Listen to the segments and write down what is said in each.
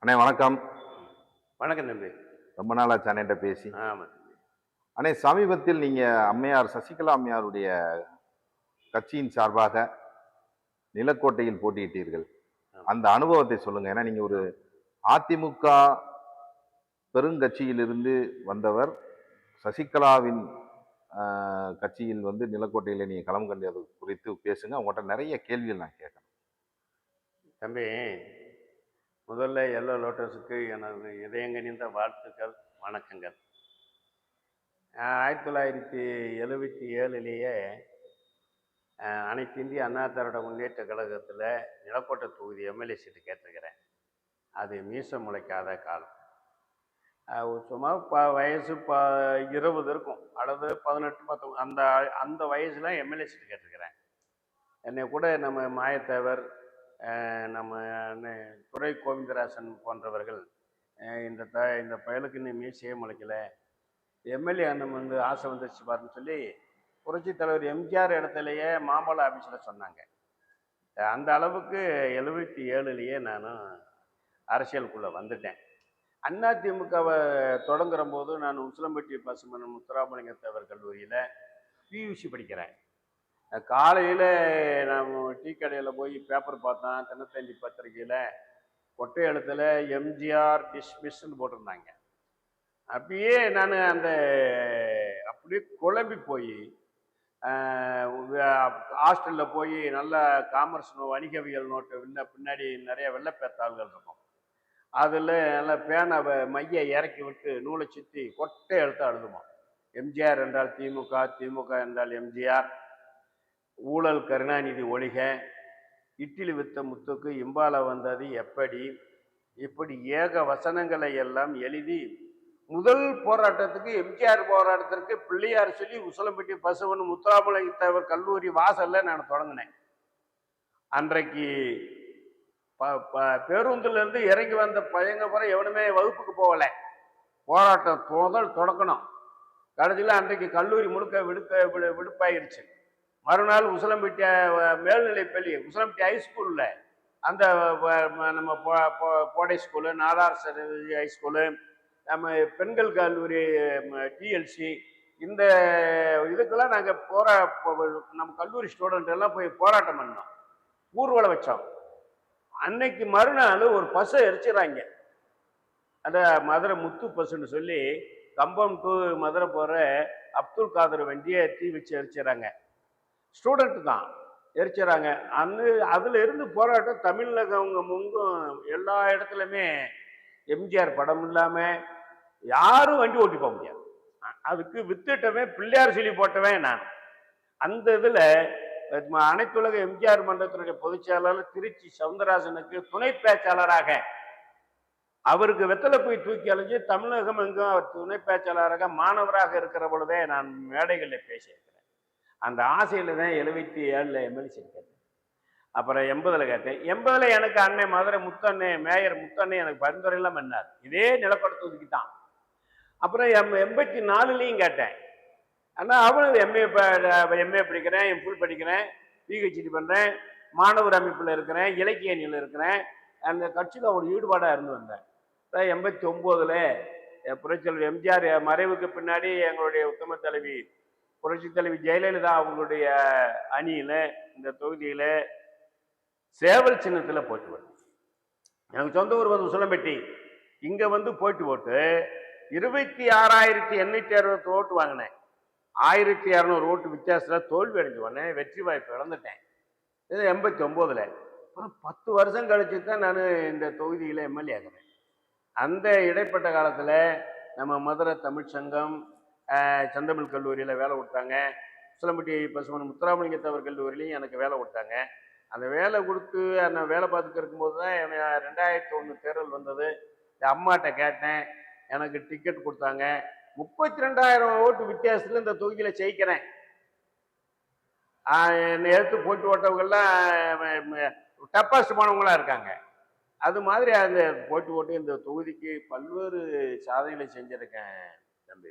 அண்ணே வணக்கம். வணக்கம் தம்பி. ரொம்ப நாளாச்சு அண்ணன்ட்ட பேசி. ஆமா தம்பி. அண்ணே, சமீபத்தில் நீங்க அம்மையார் சசிகலா அம்மையாருடைய கட்சியின் சார்பாக நிலக்கோட்டையில் போட்டியிட்டீர்கள். ஆமா. அந்த அனுபவத்தை சொல்லுங்க. ஏன்னா நீங்க ஒரு அதிமுக பெருங்கட்சியிலிருந்து வந்தவர். சசிகலாவின் கட்சியில் நிலக்கோட்டையில் நீங்க களம் கண்டது குறித்து பேசுங்க. உங்கள்கிட்ட நிறைய கேள்விகள் நான் கேட்கறேன். தம்பி, முதல்ல எல்லோ லோட்டஸுக்கு எனது இதயங்கனிந்த வாழ்த்துக்கள், வணக்கங்கள். 1977 அனைத்து இந்திய அண்ணா திராவிட முன்னேற்ற கழகத்தில் நிலக்கோட்டை தொகுதி எம்எல்ஏ சீட்டு கேட்டிருக்கிறேன். அது மீச முளைக்காத காலம். சும்மா வயசு 20 இருக்கும், அல்லது 18, 19 அந்த அந்த வயசில் எம்எல்ஏ சீட்டு கேட்டிருக்கிறேன். என்னை கூட நம்ம மாயத்தேவர், நம்ம துரை கோவிந்தராசன் போன்றவர்கள் இந்த பயலுக்கு இன்னும் மீசையே முளைக்கல, எம்எல்ஏ அண்ணன் ஆசை வந்துருச்சு பாருன்னு சொல்லி புரட்சி தலைவர் எம்ஜிஆர் இடத்துலையே மாம்பழ ஆஃபீஸில் சொன்னாங்க. அந்த அளவுக்கு 77 நானும் அரசியலுக்குள்ளே வந்துட்டேன். அதிமுகவை தொடங்குற போது நான் உசிலம்பட்டி பசுமன் முத்துராமலிங்க தேவர் கல்லூரியில் பியூசி படிக்கிறேன். காலையில் நான் டீ கடையில் போய் பேப்பர் பார்த்தேன். தினத்தந்தி பத்திரிகையில் கொட்டை எழுத்தில் எம்ஜிஆர் டிஸ்மிஸ்ன்னு போட்டிருந்தாங்க. அப்பயே நான் அப்படியே குழம்பி போய் ஹாஸ்டலில் போய் நல்லா காமர்ஸ் வணிகவியல் நோட்டு பின்னாடி நிறைய வெள்ளைப்பேத்தாள்கள் இருக்கும். அதில் நல்லா பேனாவை மையை இறக்கி விட்டு நூலை சுற்றி கொட்டை எழுத்த எழுதுவோம். எம்ஜிஆர் என்றால் திமுக, திமுக என்றால் எம்ஜிஆர், ஊழல் கருணாநிதி ஒழிக, இட்லி வித்த முத்துக்கு இம்பால வந்தது எப்படி, இப்படி ஏக வசனங்களை எல்லாம் எழுதி முதல் போராட்டத்துக்கு எம்ஜிஆர் போராட்டத்திற்கு பிள்ளையார் சொல்லி உசிலம்பட்டி பசுவன் முத்துராமலிங்க தேவர் கல்லூரி வாசல்ல நான் தொடங்கினேன். அன்றைக்கு பேருந்துல இருந்து இறங்கி வந்த பையங்க பூரா எவனுமே வகுப்புக்கு போகல. போராட்டம் முதல் தொடக்கணும். கடைசியில் அன்றைக்கு கல்லூரி முழுக்க விடுப்பாயிருச்சு. மறுநாள் உசிலம்பட்டி மேல்நிலைப்பள்ளி, உசிலம்பட்டி ஹைஸ்கூலில் அந்த நம்ம கோடை ஸ்கூலு, நாடார் ஹைஸ்கூலு, நம்ம பெண்கள் கல்லூரி டிஎல்சி, இந்த இதுக்கெல்லாம் நாங்கள் நம்ம கல்லூரி ஸ்டூடெண்ட் எல்லாம் போய் போராட்டம் பண்ணோம், ஊர்வலம் வச்சோம். அன்னைக்கு மறுநாள் ஒரு பஸ்ஸை எரிச்சிடறாங்க. அந்த மதுரை முத்து பஸ்ஸுன்னு சொல்லி கம்பம் டு மதுரை போகிற அப்துல் காதர் வண்டியை தீ வச்சு எரிச்சிடறாங்க. ஸ்டூடெண்ட்டு தான் எரிச்சிடறாங்க. அதில் இருந்து போராட்டம் தமிழகம் முங்கும் எல்லா இடத்துலையுமே எம்ஜிஆர் படம் இல்லாமல் யாரும் வண்டி ஓட்டி போக முடியாது. அதுக்கு வித்துட்டவன் பிள்ளையார் சொல்லி போட்டவன் நான். அந்த இதில் அனைத்துலக எம்ஜிஆர் மன்றத்தினுடைய பொதுச் செயலாளர் திருச்சி சவுந்தரராஜனுக்கு துணை பேச்சாளராக, அவருக்கு வெத்தலை போய் தூக்கி அலைஞ்சு தமிழகம் எங்கும் அவர் துணை பேச்சாளராக மாணவராக இருக்கிற பொழுதே நான் மேடைகளில் பேசியிருக்கிறேன். அந்த ஆசையில் தான் 77 எம்எல்ஏ சீட் கேட்டேன். அப்புறம் 80 கேட்டேன். 80 எனக்கு அண்ணன் மதுரை முத்தண்ணே, மேயர் முத்தண்ணே எனக்கு பரிந்துரையெல்லாம் பண்ணார். இதே நிலக்கோட்டை தொகுதிக்கு தான். அப்புறம் 84 கேட்டேன். ஆனால் அவனும் எம்ஏ படிக்கிறேன், எம்ஃபில் படிக்கிறேன், பிஹெச்டி பண்ணுறேன், மாணவர் அமைப்பில் இருக்கிறேன், இலக்கிய அணியில் இருக்கிறேன். அந்த கட்சியில் ஒரு ஈடுபாடாக இருந்து வந்தேன். 89 புரட்சித்தலைவர் எம்ஜிஆர் மறைவுக்கு பின்னாடி எங்களுடைய உத்தம தலைவி புரட்சி தலைவி ஜெயலலிதா அவங்களுடைய அணியில் இந்த தொகுதியில் சேவல் சின்னத்தில் போட்டி போட்டேன். எனக்கு சொந்த ஊர் உசிலம்பட்டி. இங்கே போட்டி போட்டு 26,860 ஓட்டு வாங்கினேன். 1,200 ஓட்டு வித்தியாசத்தில் தோல்வி அடைஞ்சு உடனே வெற்றி வாய்ப்பு இழந்துட்டேன். இது 89. அப்புறம் 10 வருஷம் கழிச்சு தான் நான் இந்த தொகுதியில் எம்எல்ஏ ஆகிறேன். அந்த இடைப்பட்ட காலத்தில் நம்ம மதுரை தமிழ் சங்கம், செந்தமிழ் கல்லூரியில் வேலை கொடுத்தாங்க. உசிலம்பட்டி பசுமன் முத்துராமலிங்க தேவர் கல்லூரியிலையும் எனக்கு வேலை கொடுத்தாங்க. அந்த வேலை கொடுத்து அந்த வேலை பார்த்துட்டு இருக்கும்போது தான் 2001 தேர்தல் வந்தது. அம்மாட்ட கேட்டேன், எனக்கு டிக்கெட் கொடுத்தாங்க. 32,000 ஓட்டு வித்தியாசத்தில் இந்த தொகுதியில் ஜெயிக்கிறேன். என்னை எடுத்து போட்டி ஓட்டவங்கள்லாம் டெபாசிட் போனவங்களாம் இருக்காங்க. அது மாதிரி அந்த போட்டி ஓட்டு இந்த தொகுதிக்கு பல்வேறு சாதனைகளை செஞ்சிருக்கேன் தம்பி.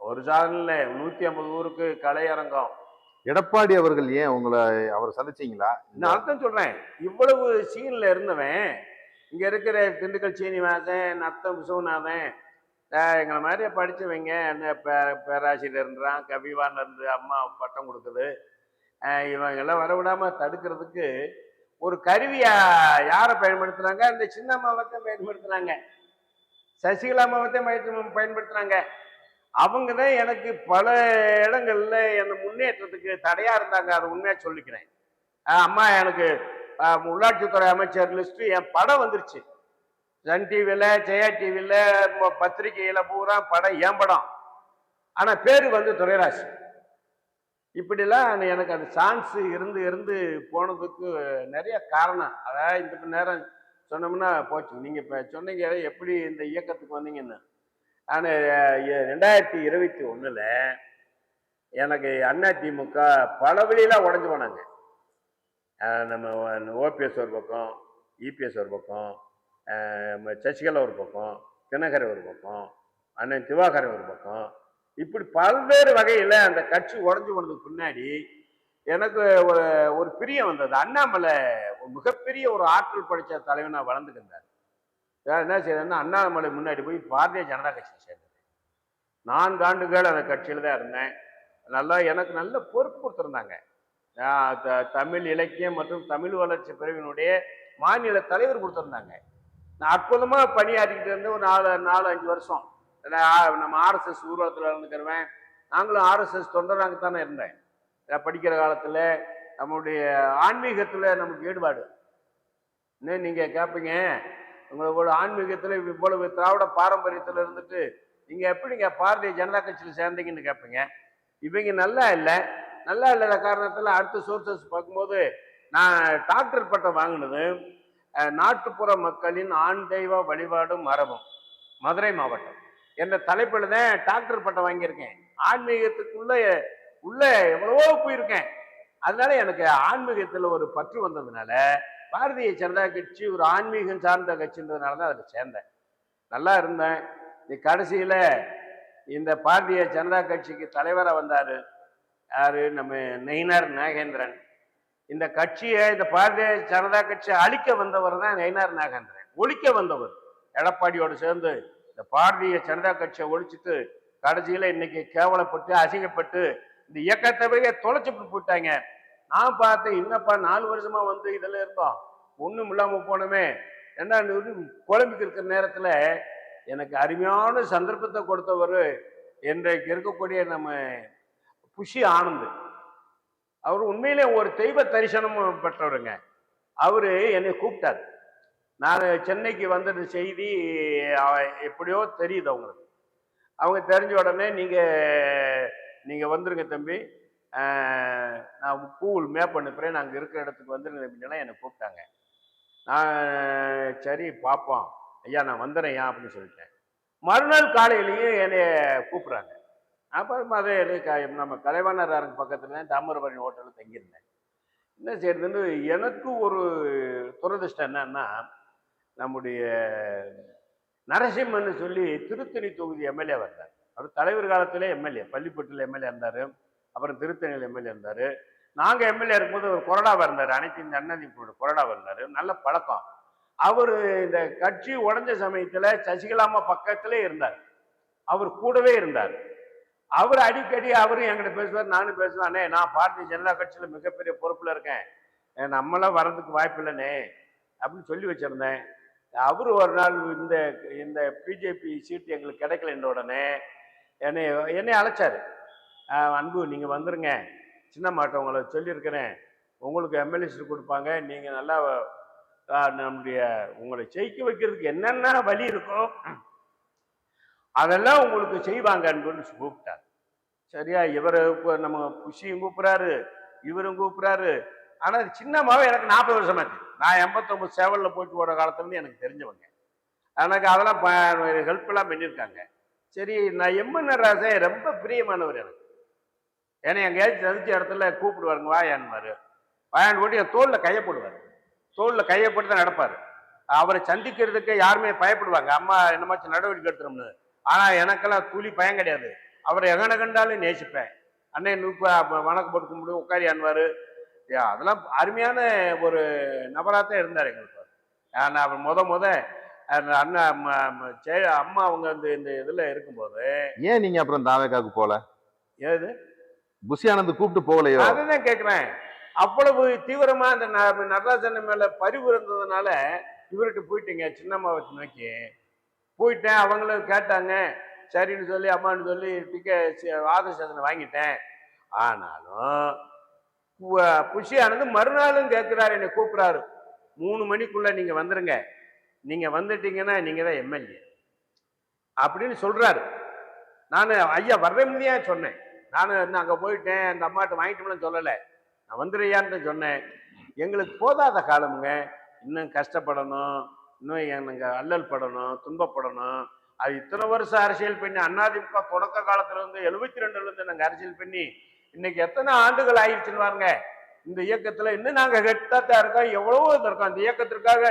ஒரு சாதனை 150 ஊருக்கு கலையரங்கம். எடப்பாடி அவர்கள் ஏன் அவரை சந்திச்சீங்களா? நான் அர்த்தம் சொல்றேன், இவ்வளவு சீன்ல இருந்தவன் இங்கே இருக்கிற திண்டுக்கல் சீனிவாசன், நத்தம் விசுவநாதன், எங்களை மாதிரியே படித்தவங்க என்ன பேராசிரியர்ன்றான், கவிவான் இருந்து அம்மா பட்டம் கொடுக்குது. இவங்கெல்லாம் வரவிடாமல் தடுக்கிறதுக்கு ஒரு கருவியா யாரை பயன்படுத்துறாங்க? அந்த சின்ன அம்மாவத்தை பயன்படுத்துறாங்க, சசிகலா அம்மாவத்தை பயன்படுத்துறாங்க. அவங்க தான் எனக்கு பல இடங்கள்ல என் முன்னேற்றத்துக்கு தடையா இருந்தாங்க. அதை உண்மையா சொல்லிக்கிறேன். அம்மா எனக்கு உள்ளாட்சித்துறை அமைச்சர் லிஸ்ட் என் படம் வந்துருச்சு. சன் டிவியில், ஜெயா டிவியில், பத்திரிகையில பூரா படம் என் படம். ஆனா பேரு வந்து துரைராஜ். இப்படிலாம் எனக்கு அந்த சான்ஸ் இருந்து இருந்து போனதுக்கு நிறைய காரணம். அதாவது இந்த நேரம் சொன்னோம்னா போச்சு. நீங்க இப்ப சொன்னீங்க எப்படி இந்த இயக்கத்துக்கு வந்தீங்கன்னு. ஆனால் 2021 எனக்கு அதிமுக பல வழியெல்லாம் உடஞ்சு போனாங்க. நம்ம ஓபிஎஸ் ஒரு பக்கம், இபிஎஸ் ஒரு பக்கம், சசிகலா ஒரு பக்கம், தினகரன் ஒரு பக்கம், அண்ணன் திவாகரன் ஒரு பக்கம், இப்படி பல்வேறு வகையில் அந்த கட்சி உடஞ்சு போனதுக்கு பின்னாடி எனக்கு ஒரு பிரியம் வந்தது. அண்ணாமலை மிகப்பெரிய ஒரு ஆற்றல் படித்த தலைவனாக வளர்ந்துக்கிட்டார். என்ன செய்யறதுன்னா, அண்ணாமலை முன்னாடி போய் பாரதிய ஜனதா கட்சியில் சேர்ந்தேன். 4 ஆண்டுகள் அந்த கட்சியில் தான் இருந்தேன். எனக்கு நல்ல பொறுப்பு கொடுத்துருந்தாங்க. தமிழ் இலக்கியம் மற்றும் தமிழ் வளர்ச்சி பிரிவினுடைய மாநில தலைவர் கொடுத்துருந்தாங்க. நான் அற்புதமாக பணியாற்றிக்கிட்டு இருந்தேன். ஒரு 4-5 வருஷம் நம்ம ஆர்எஸ்எஸ் ஊர்வலத்தில் இருந்துக்கிறவேன். நாங்களும் ஆர்எஸ்எஸ் தொண்டராகத்தானே இருந்தேன். படிக்கிற காலத்தில் நம்மளுடைய ஆன்மீகத்தில் நமக்கு ஈடுபாடு. இன்னும் நீங்கள் கேட்பீங்க, உங்களோட ஆன்மீகத்தில் இவ்வளவு திராவிட பாரம்பரியத்தில் இருந்துட்டு நீங்கள் எப்படிங்க பாரதிய ஜனதா கட்சியில் சேர்ந்தீங்கன்னு கேட்பீங்க. இவங்க நல்லா இல்லாத காரணத்தில் அடுத்த சோர்சஸ் பார்க்கும்போது நான் டாக்டர் பட்டம் வாங்கினது நாட்டுப்புற மக்களின் ஆண் தெய்வ வழிபாடும் மரபும், மதுரை மாவட்டம் என்ற தலைப்பில் தான் டாக்டர் பட்டம் வாங்கியிருக்கேன். ஆன்மீகத்துக்குள்ள எவ்வளவோ போயிருக்கேன். அதனால எனக்கு ஆன்மீகத்தில் ஒரு பற்று வந்ததுனால பாரதிய ஜனதா கட்சி ஒரு ஆன்மீகம் சார்ந்த கட்சின்றதுனால தான் அதில் சேர்ந்தேன். நல்லா இருந்தேன். கடைசியில் இந்த பாரதிய ஜனதா கட்சிக்கு தலைவராக வந்தார் யாரு? நம்ம நயினார் நாகேந்திரன். இந்த கட்சியை, இந்த பாரதிய ஜனதா கட்சியை அழிக்க வந்தவர் தான் நயினார் நாகேந்திரன். ஒழிக்க வந்தவர் எடப்பாடியோடு சேர்ந்து இந்த பாரதிய ஜனதா கட்சியை ஒழிச்சிட்டு கடைசியில் இன்னைக்கு கேவலப்பட்டு அசிங்கப்பட்டு இந்த இயக்கத்தவையே தொலைச்சிட்டு போயிட்டாங்க. நான் பார்த்தேன், என்னப்பா 4 வருஷமா வந்து இதில் இருந்தோம், ஒன்றும் இல்லாமல் போனோமே என்ன குழம்பிக்கு இருக்கிற நேரத்தில் எனக்கு அருமையான சந்தர்ப்பத்தை கொடுத்தவர் இன்றைக்கு இருக்கக்கூடிய நம்ம புஷி ஆனந்த். அவர் உண்மையிலே ஒரு தெய்வ தரிசனம் பெற்றவருங்க. அவரு என்னை கூப்பிட்டார். நான் சென்னைக்கு வந்தது செய்தி எப்படியோ தெரியுது அவங்களுக்கு. அவங்க தெரிஞ்ச உடனே நீங்கள் வந்துருங்க தம்பி, நான் கூகுள் மேப் அனுப்புகிறேன், நாங்கள் இருக்கிற இடத்துக்கு வந்துருங்க தம்பினா என்னை கூப்பிட்டாங்க. நான் சரி பார்ப்போம் ஐயா, நான் வந்துடுறேன் ஏன் அப்படின்னு சொல்லிட்டேன். மறுநாள் காலையிலேயே என்னை கூப்பிட்றாங்க. அப்புறம் அதே நம்ம கலைவாணர் பக்கத்துல தாமிரபரணி ஹோட்டலில் தங்கியிருந்தேன். என்ன செய்யறதுன்னு எனக்கு ஒரு துரதிருஷ்டம் என்னன்னா, நம்முடைய நரசிம்மன்னு சொல்லி திருத்தணி தொகுதி எம்எல்ஏ வந்தார். அவர் தலைவர் காலத்திலே எம்எல்ஏ, பள்ளிப்பட்டில் எம்எல்ஏ இருந்தார், அப்புறம் திருத்தணியில் எம்எல்ஏ இருந்தார். நாங்கள் எம்எல்ஏ இருக்கும்போது ஒரு கொறடாவாக இருந்தார், அனைத்து இந்த அண்ணாதிமுக கொறடாவாக இருந்தார். நல்ல பழக்கம். அவர் இந்த கட்சி உடஞ்ச சமயத்தில் சசிகலாமா பக்கத்திலே இருந்தார், அவர் கூடவே இருந்தார். அவர் அடிக்கடி அவரும் என்கிட்ட பேசுவார், நானும் பேசுவானே, நான் பாரதிய ஜனதா கட்சியில் மிகப்பெரிய பொறுப்பில் இருக்கேன், நம்மளாம் வர்றதுக்கு வாய்ப்பு இல்லைண்ணே அப்படின்னு சொல்லி வச்சிருந்தேன். அவரு ஒரு நாள் இந்த பிஜேபி சீட்டு எங்களுக்கு கிடைக்கலன்ற உடனே என்னை அழைச்சாரு. அன்பு, நீங்கள் வந்துருங்க, சின்ன மாட்டை உங்களை சொல்லியிருக்கிறேன், உங்களுக்கு எம்எல்ஏ சீட்டு கொடுப்பாங்க, நீங்கள் நல்லா நம்முடைய உங்களை ஜெயிக்க வைக்கிறதுக்கு என்னென்ன வழி இருக்கும் அதெல்லாம் உங்களுக்கு செய்வாங்க அன்புன்னு கூப்பிட்டார். சரியா, இவர் நம்ம புஷியும் கூப்பிட்றாரு, இவரும் கூப்பிட்றாரு. ஆனால் சின்னமாவே எனக்கு 40 வருஷமாச்சு. நான் 89 சேவலில் போயிட்டு போகிற காலத்துலேருந்து எனக்கு தெரிஞ்சவங்க, எனக்கு அதெல்லாம் ஹெல்ப்லாம் பண்ணியிருக்காங்க. சரி, நான் எம்என்ஆர் ராசன் ரொம்ப பிரியமானவர் எனக்கு. ஏன்னா எங்கேயாச்சும் சதிச்ச இடத்துல கூப்பிடுவாருங்க, வாயான்வார், வாயான் போட்டு என் தோளில் கையப்படுவார், தோளில் கையப்பட்டு தான் நடப்பார். அவரை சந்திக்கிறதுக்கு யாருமே பயப்படுவாங்க, அம்மா என்னமாச்சும் நடவடிக்கை எடுத்துறோம்னு. ஆனால் எனக்கெல்லாம் துளி பயம் கிடையாது. அவரை எங்கன கண்டாலும் நேசிப்பேன். அண்ணே வணக்கம் போட்டு கும்பிடு உட்காரி அன்வார். அதெல்லாம் அருமையான ஒரு நபராக தான் இருந்தார் எங்களுக்கு. நான் முத அந்த அண்ணா அம்மா அவங்க வந்து இந்த இதுல இருக்கும்போது ஏன் நீங்க அப்புறம் தாவேக்காவுக்கு போல? ஏது புஷி ஆனந்த் கூப்பிட்டு போகலையோ? அதுதான் கேக்குறேன். அவ்வளவு தீவிரமா அந்த நடராஜன் மேல பரிவு இருந்ததுனால இவர்கிட்ட போயிட்டீங்க, சின்னம்மாவை நோக்கி போயிட்டேன். அவங்களும் கேட்டாங்க, சரின்னு சொல்லி அம்மான்னு சொல்லி ஆதர்சனை வாங்கிட்டேன். ஆனாலும் புஷி ஆனந்து மறுநாளும் கேட்கிறாரு, என்னை கூப்பிடுறாரு, 3 மணிக்குள்ள நீங்க வந்துருங்க, நீங்க வந்துட்டீங்கன்னா நீங்க தான் எம்எல்ஏ அப்படின்னு சொல்றாரு. நான் ஐயா வர்றேன்னு சொன்னேன். நான் அங்க போயிட்டேன், அந்த அம்மாட்ட வாங்கிட்டோம்னு சொல்லலை, நான் வந்துடுறியான்னு சொன்னேன். எங்களுக்கு போதாத காலமுங்க, இன்னும் கஷ்டப்படணும், இன்னும் எனக்கு அல்லல் படணும், துன்பப்படணும். அது இத்தனை வருஷம் அரசியல் பண்ணி அதிமுக தொடக்க காலத்துல இருந்து 72ல இருந்து நாங்க அரசியல் பண்ணி இன்னைக்கு எத்தனை ஆண்டுகள் ஆயிடுச்சுன்னு பாருங்க. இந்த இயக்கத்துல இன்னும் நாங்க கெட்டாத்தான் இருக்கோம், எவ்வளவோ இருக்கோம். இந்த இயக்கத்திற்காக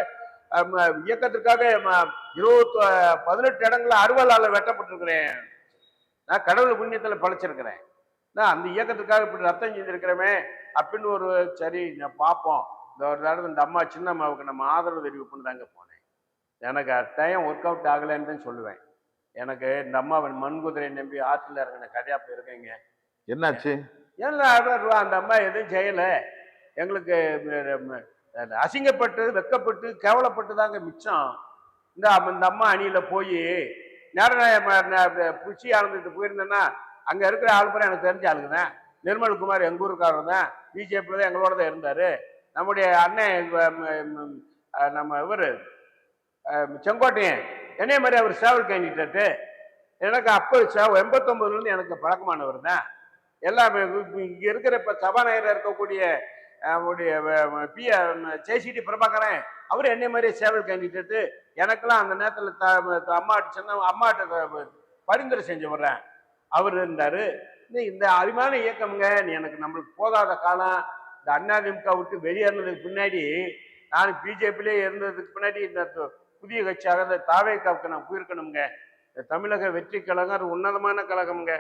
18 இடங்கள்ல அறுவலால வெட்டப்பட்டிருக்கிறேன். நான் கடவுள் புண்ணியத்துல படைச்சிருக்கிறேன். நான் அந்த இயக்கத்துக்காக இப்படி ரத்தம் செஞ்சிருக்கிறோமே அப்படின்னு ஒரு சரி நான் பார்ப்போம். இந்த ஒரு தடவை இந்த அம்மா சின்ன அம்மாவுக்கு நம்ம ஆதரவு தெரிவிப்புன்னு தாங்க போனேன். எனக்கு டைம் ஒர்க் அவுட் ஆகலைன்னு தான் சொல்லுவேன். எனக்கு இந்த அம்மாவின் மண்குதிரை நம்பி ஆற்றில் இறங்கின கதையா போயிருக்கேங்க. என்னாச்சு? ஏன்னா அந்த அம்மா எதுவும் செய்யலை. எங்களுக்கு அசிங்கப்பட்டு வெக்கப்பட்டு கேவலப்பட்டு தாங்க மிச்சம். இந்த அம்மா அணியில போய் நேரம் புஷி ஆனந்துட்டு போயிருந்தேன்னா அங்க இருக்கிற ஆள் பூரா எனக்கு தெரிஞ்ச ஆளுங்க தான். நிர்மல்குமார் எங்க ஊருக்காரர் தான், பிஜேபியில தான் எங்களோட தான் இருந்தாரு. நம்முடைய அண்ணன் நம்ம இவர் செங்கோட்டையன் என்னைய மாதிரி அவர் சேவல் கேண்டிடேட்டு. எனக்கு அப்போ 89லேருந்து எனக்கு பழக்கமானவர் தான். எல்லாமே இங்க இருக்கிற இப்ப சபாநாயகர் இருக்கக்கூடிய அவருடைய ஜேசிடி பிரபாகரன் அவர் என்னை மாதிரி சேவல் கேண்டிடேட்டு. எனக்கெல்லாம் அந்த நேரத்தில் அம்மாட்ட பரிந்துரை செஞ்சு வர்றேன் அவர் இருந்தாரு. இந்த அருமையான இயக்கம்ங்க. எனக்கு நம்மளுக்கு போதாத காலம். இந்த அதிமுக விட்டு வெளியேறினதுக்கு பின்னாடி நான் பிஜேபியிலே இருந்ததுக்கு பின்னாடி இந்த புதிய கட்சியாக இந்த தாவேக்காவுக்கு நான் போயிருக்கணுங்க. இந்த தமிழக வெற்றி கழகம் அது உன்னதமான கழகம்ங்க.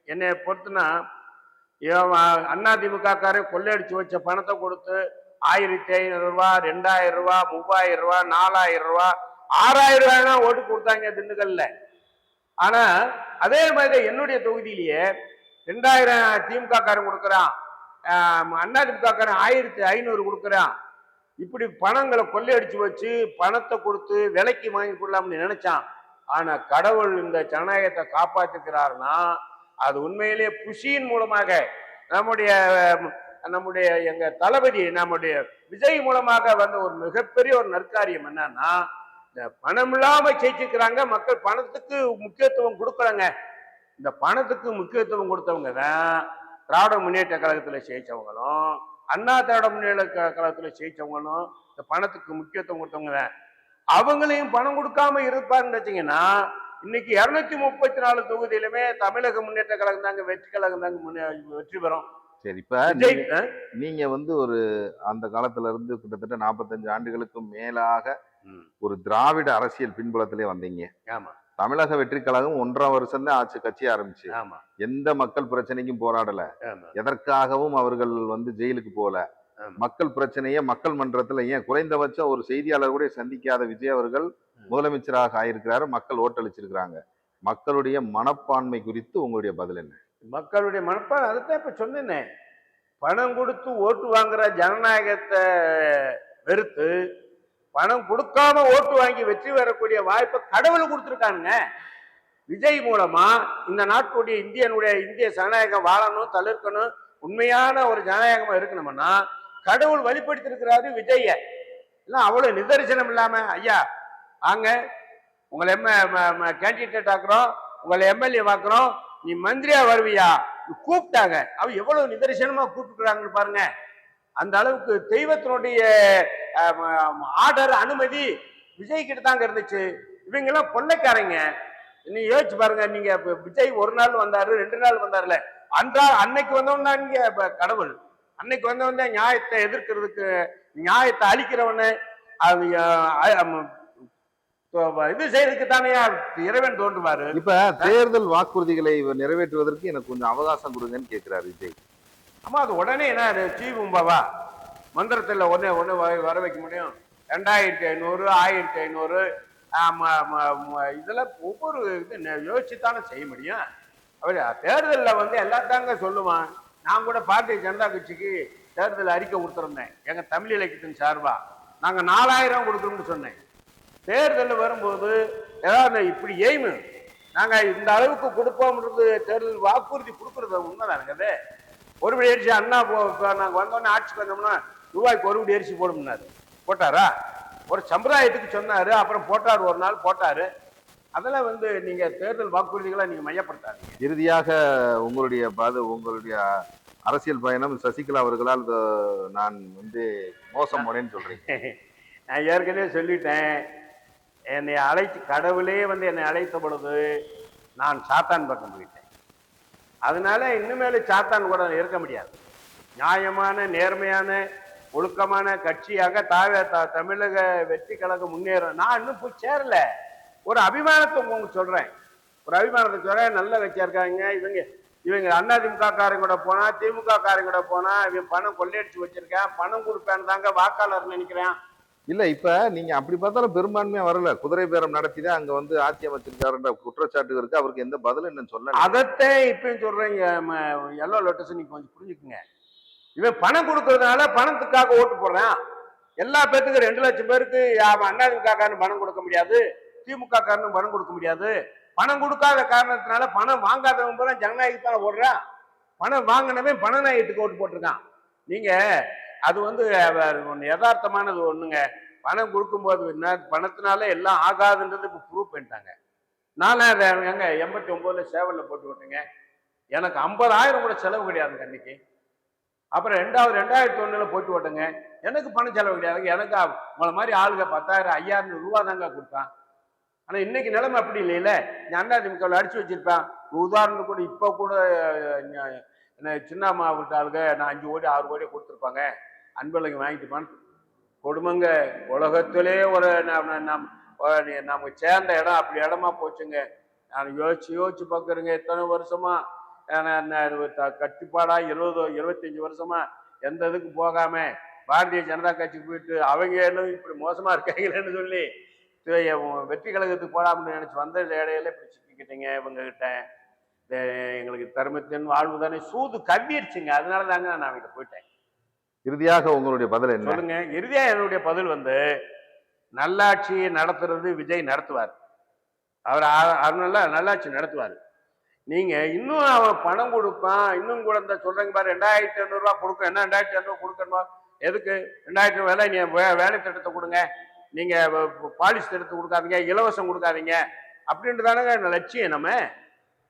என்னை பொறுத்துனா அதிமுகக்காரே கொள்ளையடிச்சு வச்ச பணத்தை கொடுத்து 1500 ரூபா, 2000 ரூபா, 3000 ரூபா, 4000 ரூபா, 6000 ரூபாய் ஓட்டு கொடுத்தாங்க திண்டுக்கல்ல. ஆனா அதே மாதிரி என்னுடைய தொகுதியிலேயே 2000 திமுக காரன் கொடுக்குறான், அதிமுக காரன் 1500 கொடுக்குறான். இப்படி பணங்களை கொள்ளையடிச்சு வச்சு பணத்தை கொடுத்து விலைக்கு வாங்கி கொள்ளலாம்னு நினைச்சான். ஆனா கடவுள் இந்த ஜனநாயகத்தை காப்பாற்றுக்கிறாருன்னா அது உண்மையிலேயே புஷியின் மூலமாக நம்முடைய எங்க தளபதி நம்முடைய விஜய் மூலமாக வந்த ஒரு மிகப்பெரிய ஒரு நற்காரியம் என்னன்னா, இந்த பணம் இல்லாம ஜெயிச்சிருக்கிறாங்க. மக்கள் பணத்துக்கு முக்கியத்துவம் கொடுக்கலங்க. இந்த பணத்துக்கு முக்கியத்துவம் கொடுத்தவங்க தான் திராவிட முன்னேற்ற கழகத்துல ஜெயிச்சவங்களும் திராவிட முன்னேற்ற கழகத்துல ஜெயிச்சவங்களும் இந்த பணத்துக்கு முக்கியத்துவம் கொடுத்தவங்க தான். அவங்களையும் பணம் கொடுக்காம இருப்பாருன்னு வச்சீங்கன்னா இன்னைக்கு 234 தொகுதியிலுமே தமிழக முன்னேற்ற கழகம் தாங்க வெற்றி கழகம் தாங்க வெற்றி பெறும். சரி, இப்ப நீங்க வந்து ஒரு அந்த காலத்துல இருந்து கிட்டத்தட்ட 45 ஆண்டுகளுக்கும் மேலாக ஒரு திராவிட அரசியல் பின்புலத்திலே வந்தீங்க. ஆமா. தமிழக வெற்றி கழகம் 1.5 வருஷம் தான் ஆச்சு கட்சி ஆரம்பிச்சு. ஆமா. எந்த மக்கள் பிரச்சனைக்கும் போராடல, எதற்காகவும் அவர்கள் வந்து ஜெயிலுக்கு போல. மக்கள் பிரச்சனையை மக்கள் மன்றத்துல ஏன் குறைந்தபட்சம் ஒரு செய்தியாளர் கூட சந்திக்காத விஜய் அவர்கள் முதலமைச்சராக ஆயிருக்கிறாரு. மக்கள் ஓட்டளிச்சிருக்கிறாங்க. மக்களுடைய மனப்பான்மை குறித்து உங்களுடைய பதில் என்ன? மக்களுடைய மனப்பான்மை அதுதான் இப்ப சொன்னேனே, பணம் கொடுத்து ஓட்டு வாங்குற ஜனநாயகத்தை வெறுத்து பணம் கொடுக்காம ஓட்டு வாங்கி வெற்றி பெறக்கூடிய வாய்ப்பை கடவுள் கொடுத்துருக்கானுங்க. விஜய் மூலமா இந்த நாட்டுடைய இந்திய ஜனநாயகம் வாழணும், தளிர்க்கணும், உண்மையான ஒரு ஜனநாயகமா இருக்கணும்னா கடவுள் வழிபடுத்திருக்கிறாரு விஜய. எல்லாம் அவ்வளவு நிதர்சனம் இல்லாம ஐயா வாங்க உங்களை கேண்டிடேட் ஆக்குறோம், உங்களை எம்எல்ஏ ஆக்குறோம், நீ மந்திரியா வருவியா கூப்பிட்டாங்க. அவ எவ்வளவு நிதர்சனமா கூப்பிட்டுக்கிறாங்கன்னு பாருங்க. அந்த அளவுக்கு தெய்வத்தினுடைய ஆர்டர் அனுமதி விஜய் கிட்ட தாங்க இருந்துச்சு. இவங்க எல்லாம் கொள்ளைக்காரங்க. நீ யோசிச்சு பாருங்க. நீங்க விஜய் ஒரு நாள் வந்தாரு, 2 நாள் வந்தாருல, அன்னைக்கு வந்தவன் தான் நீங்க கடவுள். அன்னைக்கு வந்தவன் தான் நியாயத்தை எதிர்க்கிறதுக்கு, நியாயத்தை அழிக்கிறவனு அது இது செய்யறதுக்கு தானே இறைவன் தோன்றுவாரு. இப்ப தேர்தல் வாக்குறுதிகளை நிறைவேற்றுவதற்கு எனக்கு கொஞ்சம் அவகாசம் கொடுங்கன்னு கேட்கிறாரு விஜய். ஆமா, அது உடனே என்ன சீவும்பாவா மந்திரத்துல உடனே வர வைக்க முடியும்? 2500 1500 இதெல்லாம் ஒவ்வொரு இது யோசிச்சுத்தானே செய்ய முடியும். அவர் தேர்தலில் வந்து எல்லாத்தாங்க சொல்லுவான். நான் கூட பாரதிய ஜனதா கட்சிக்கு தேர்தல் அறிக்கை கொடுத்துருந்தேன் எங்க தமிழ் இலக்கியத்தின் சார்பா. நாங்க 4000 கொடுக்குறோம்னு சொன்னேன். தேர்தல் வரும்போது ஏதாவது இப்படி எய்மு நாங்க இந்த அளவுக்கு கொடுப்போம்ன்றது தேர்தல் வாக்குறுதி கொடுக்கறது உண்மைதானுங்க. அது ஒரு படி அரிசி அண்ணா நாங்க வந்தோடனே ஆட்சிக்கு வந்தோம்னா ரூபாய்க்கு ஒரு படி அரிசி போடும்னாரு. போட்டாரா? ஒரு சம்பிரதாயத்துக்கு சொன்னாரு, அப்புறம் போட்டாரு, ஒரு நாள் போட்டாரு. அதெல்லாம் வந்து நீங்க தேர்தல் வாக்குறுதிகளை நீங்க மையப்படுத்தாதீங்க. இறுதியாக உங்களுடைய அரசியல் பயணம் சசிகலா அவர்களால் நான் வந்து மோசம் போனேன்னு சொல்றீங்க. நான் ஏற்கனவே சொல்லிட்டேன். என்னை அழைத்து கடவுளே வந்து என்னை அழைத்த பொழுது நான் சாத்தான் பக்கம் போயிட்டேன். அதனால இனிமேல் சாத்தான் கூட இருக்க முடியாது. நியாயமான நேர்மையான ஒழுக்கமான கட்சியாக தமிழக வெற்றி கழகம் முன்னேறும். நான் இன்னும் போய் சேரல. ஒரு அபிமானத்தை உங்களுக்கு சொல்றேன். ஒரு அபிமானத்தை சொல்றேன். நல்ல கட்சியா இருக்காங்க இவங்க அதிமுக காரங்க கூட போனா, திமுக காரங்க கூட போனா இவன் பணம் கொள்ளையடிச்சு வச்சிருக்கேன், பணம் கொடுப்பேன்னு தாங்க வாக்காளர் நினைக்கிறேன். இல்ல இப்ப நீங்க அப்படி பார்த்தாலும் பெரும்பான்மையா வரல. குதிரை பேரம் நடத்திதான் அங்க வந்து ஆட்சி அமைச்சிருக்காருன்ற குற்றச்சாட்டு இருக்கு. அவருக்கு எந்த பதிலும் என்ன சொல்ல. அதத்தான் இப்பயும் சொல்றேங்க. எல்லோ லோட்டஸ் நீங்க கொஞ்சம் புரிஞ்சுக்குங்க. இவன் பணம் கொடுக்கறதுனால பணத்துக்காக ஓட்டு போடுறான். எல்லா பேத்துக்கும் 2 லட்சம் பேருக்கு அதிமுக காரன் பணம் கொடுக்க முடியாது, திமுக காரனும் பணம் கொடுக்க முடியாது. பணம் கொடுக்காத காரணத்தினால பணம் வாங்காதவன் போல ஜனநாயகத்தால ஓடுறான். பணம் வாங்கினவன் பணநாயகத்துக்கு ஓட்டு போட்டிருக்கான். நீங்க அது வந்து யதார்த்தமானது ஒண்ணுங்க. பணம் கொடுக்கும்போது பணத்தினால எல்லாம் ஆகாதுன்றது இப்ப ப்ரூவ் பண்ணிட்டாங்க. நானும் எங்க 89ல சேவல்ல போட்டு விட்டேங்க. எனக்கு 50,000 கூட செலவு கிடையாதுங்க அன்னைக்கு. அப்புறம் 2001ல போட்டு விட்டேங்க. எனக்கு பணம் செலவு கிடையாது. எனக்கு உங்களை மாதிரி ஆளுங்க 10,000 5,000 ரூபா தாங்க கொடுத்தான். ஆனா இன்னைக்கு நிலைமை அப்படி இல்லையில. அதிமுக அடிச்சு வச்சிருப்பேன். உதாரணத்துக்கு கூட இப்ப கூட சின்ன மாவட்ட ஆளுங்க நான் 5 கோடி 6 கோடி கொடுத்துருப்பாங்க. அன்பழகன் வாங்கிட்டு பணம் கொடுமைங்க. உலகத்திலே ஒரு நமக்கு சேர்ந்த இடம் அப்படி இடமா போச்சுங்க. நான் யோசிச்சு பார்க்குறேங்க. எத்தனை வருஷமா கட்டுப்பாடா 25 வருஷமா எந்த இதுக்கு போகாம பாரதிய ஜனதா கட்சிக்கு போயிட்டு அவங்க எல்லாம் இப்படி மோசமா இருக்காங்களேன்னு சொல்லி வெற்றி கழகத்துக்கு போடாமன்னு நினைச்சு வந்த இடையில இப்படி சிக்கிக்கிட்டீங்க இவங்க கிட்ட. எங்களுக்கு தர்மத்தின் வாழ்வு தானே சூது கவ்விடுச்சுங்க. அதனால தாங்க நான் அவங்க போயிட்டேன். இறுதியாக உங்களுடைய பதில் என்ன சொல்லுங்க. இறுதியா என்னுடைய பதில் வந்து நல்லாட்சியை நடத்துறது விஜய் நடத்துவார். அவர் நல்லாட்சி நடத்துவார். நீங்க இன்னும் அவன் பணம் கொடுப்பான். இன்னும் கூட இந்த சொல்றீங்க பாரு 2,500 ரூபா கொடுக்கும். என்ன 2,500 கொடுக்கணுமா? எதுக்கு 2,000 வேலை? நீ வேலை திட்டத்தை கொடுங்க, நீங்க பாலிசி திட்டத்தை கொடுக்காதீங்க, இலவசம் கொடுக்காதீங்க அப்படின்ட்டு தானங்க லட்சியம். நம்ம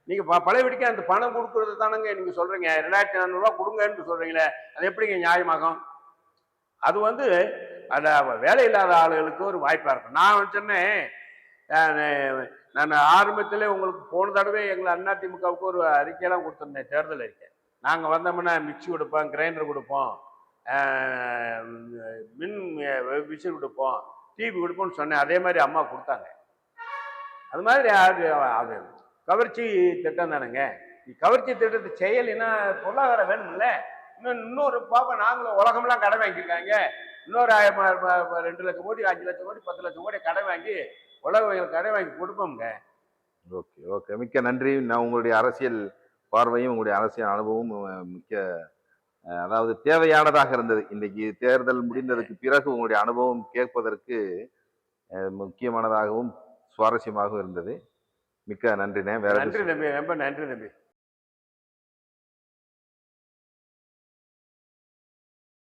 நீங்க பழையபடிக்க அந்த பணம் கொடுக்கறது தானங்க நீங்க சொல்றீங்க. 2,400 ரூபா கொடுங்கன்னு சொல்றீங்களே, அது எப்படிங்க நியாயமாகும்? அது வந்து அந்த வேலை இல்லாத ஆளுகளுக்கு ஒரு வாய்ப்பா இருக்கும். நான் சொன்னேன், நான் ஆரம்பத்திலே உங்களுக்கு போன தடவை எங்களை அதிமுகவுக்கு ஒரு அறிக்கையெல்லாம் கொடுத்துருந்தேன். தேர்தல் அறிக்கை. நாங்கள் வந்தோம்னா மிக்சி கொடுப்போம், கிரைண்டர் கொடுப்போம், மின் விசில் கொடுப்போம், டிவி கொடுப்போம்னு சொன்னேன். அதே மாதிரி அம்மா கொடுத்தாங்க. அது மாதிரி அது கவர்ச்சி திட்டம் தானுங்க. கவர்ச்சி திட்டத்தை செய்யலைன்னா பொருளாதாரம் வேணும்ல. இன்னொரு பாப்பா நாங்களும் உலகம்லாம் கடை வாங்கியிருக்காங்க. இன்னொரு 2 லட்சம் கோடி 5 லட்சம் கோடி 10 லட்சம் கோடி கடை வாங்கி உலக கடை வாங்கி கொடுப்போம்ங்க. ஓகே ஓகே, மிக்க நன்றி. நான் உங்களுடைய அரசியல் பார்வையும் உங்களுடைய அரசியல் அனுபவமும் மிக்க அதாவது தேவையானதாக இருந்தது. இன்னைக்கு தேர்தல் முடிந்ததுக்கு பிறகு உங்களுடைய அனுபவம் கேட்பதற்கு முக்கியமானதாகவும் சுவாரஸ்யமாகவும் இருந்தது. மிக்க நன்றிண்ணே. நன்றி தம்பி, ரொம்ப நன்றி தம்பி.